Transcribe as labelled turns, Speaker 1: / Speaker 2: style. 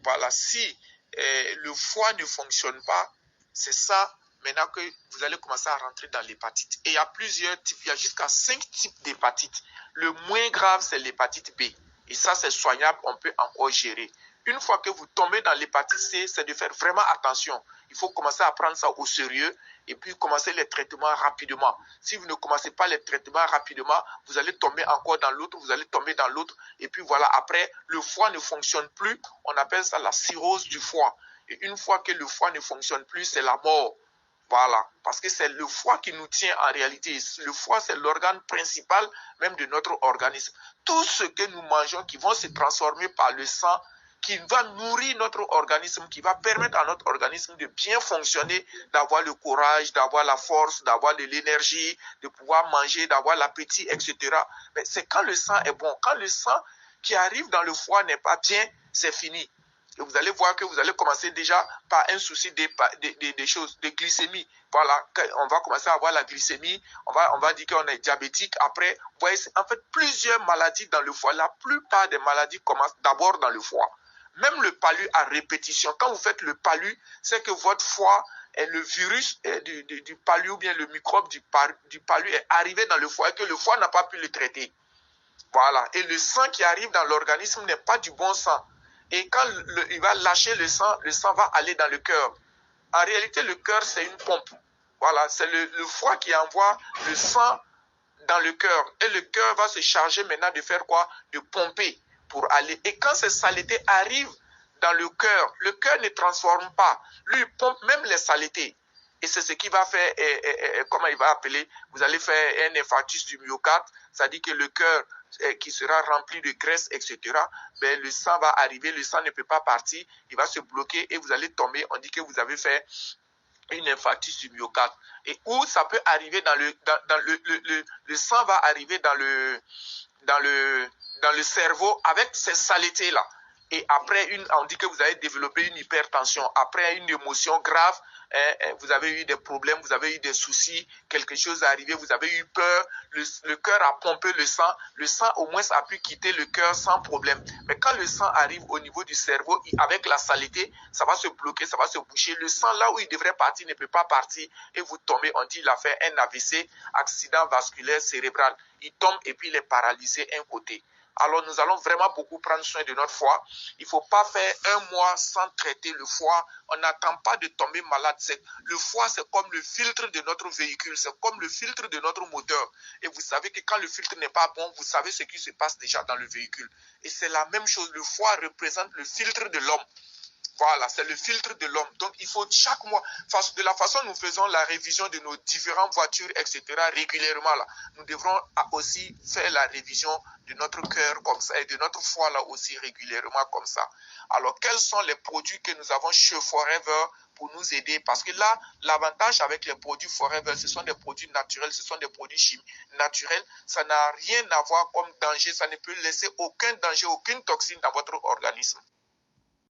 Speaker 1: voilà, si le foie ne fonctionne pas, c'est ça maintenant que vous allez commencer à rentrer dans l'hépatite. Et il y a plusieurs types, il y a jusqu'à 5 types d'hépatite. Le moins grave, c'est l'hépatite B. Et ça, c'est soignable, on peut encore gérer. Une fois que vous tombez dans l'hépatite C, c'est de faire vraiment attention. Il faut commencer à prendre ça au sérieux et puis commencer les traitements rapidement. Si vous ne commencez pas les traitements rapidement, vous allez tomber encore dans l'autre, vous allez tomber dans l'autre. Et puis voilà, après, le foie ne fonctionne plus. On appelle ça la cirrhose du foie. Et une fois que le foie ne fonctionne plus, c'est la mort. Voilà, parce que c'est le foie qui nous tient en réalité. Le foie, c'est l'organe principal même de notre organisme. Tout ce que nous mangeons qui vont se transformer par le sang, qui va nourrir notre organisme, qui va permettre à notre organisme de bien fonctionner, d'avoir le courage, d'avoir la force, d'avoir de l'énergie, de pouvoir manger, d'avoir l'appétit, etc. Mais c'est quand le sang est bon. Quand le sang qui arrive dans le foie n'est pas bien, c'est fini. Et vous allez voir que vous allez commencer déjà par un souci des choses, de glycémie. Voilà, on va commencer à avoir la glycémie, on va dire qu'on est diabétique. Après, vous voyez, en fait, plusieurs maladies dans le foie. La plupart des maladies commencent d'abord dans le foie. Même le palu à répétition. Quand vous faites le palu, c'est que votre foie, le virus du palu ou bien le microbe du palu est arrivé dans le foie et que le foie n'a pas pu le traiter. Voilà. Et le sang qui arrive dans l'organisme n'est pas du bon sang. Et quand il va lâcher le sang va aller dans le cœur. En réalité, le cœur, c'est une pompe. Voilà, c'est le foie qui envoie le sang dans le cœur. Et le cœur va se charger maintenant de faire quoi? De pomper pour aller. Et quand ces saletés arrivent dans le cœur ne transforme pas. Lui, il pompe même les saletés. Et c'est ce qui va faire, comment il va appeler, vous allez faire un infarctus du myocarde, c'est-à-dire que le cœur qui sera rempli de graisse, etc., ben, le sang va arriver, le sang ne peut pas partir, il va se bloquer et vous allez tomber, on dit que vous avez fait une infarctus du myocarde. Et où ça peut arriver le sang va arriver dans le cerveau avec ces saletés-là. Et après, on dit que vous avez développé une hypertension. Après une émotion grave, vous avez eu des problèmes, vous avez eu des soucis, quelque chose est arrivé, vous avez eu peur, le cœur a pompé le sang au moins a pu quitter le cœur sans problème. Mais quand le sang arrive au niveau du cerveau, avec la saleté, ça va se bloquer, ça va se boucher. Le sang, là où il devrait partir, ne peut pas partir. Et vous tombez, on dit, il a fait un AVC, accident vasculaire cérébral. Il tombe et puis il est paralysé un côté. Alors nous allons vraiment beaucoup prendre soin de notre foie. Il ne faut pas faire un mois sans traiter le foie. On n'attend pas de tomber malade. Le foie, c'est comme le filtre de notre véhicule. C'est comme le filtre de notre moteur. Et vous savez que quand le filtre n'est pas bon, vous savez ce qui se passe déjà dans le véhicule. Et c'est la même chose. Le foie représente le filtre de l'homme. Voilà, c'est le filtre de l'homme. Donc, il faut chaque mois, de la façon dont nous faisons la révision de nos différentes voitures, etc., régulièrement, là, nous devrons aussi faire la révision de notre cœur comme ça et de notre foie, là aussi, régulièrement comme ça. Alors, quels sont les produits que nous avons chez Forever pour nous aider? Parce que là, l'avantage avec les produits Forever, ce sont des produits naturels, ce sont des produits chimiques naturels. Ça n'a rien à voir comme danger, ça ne peut laisser aucun danger, aucune toxine dans votre organisme.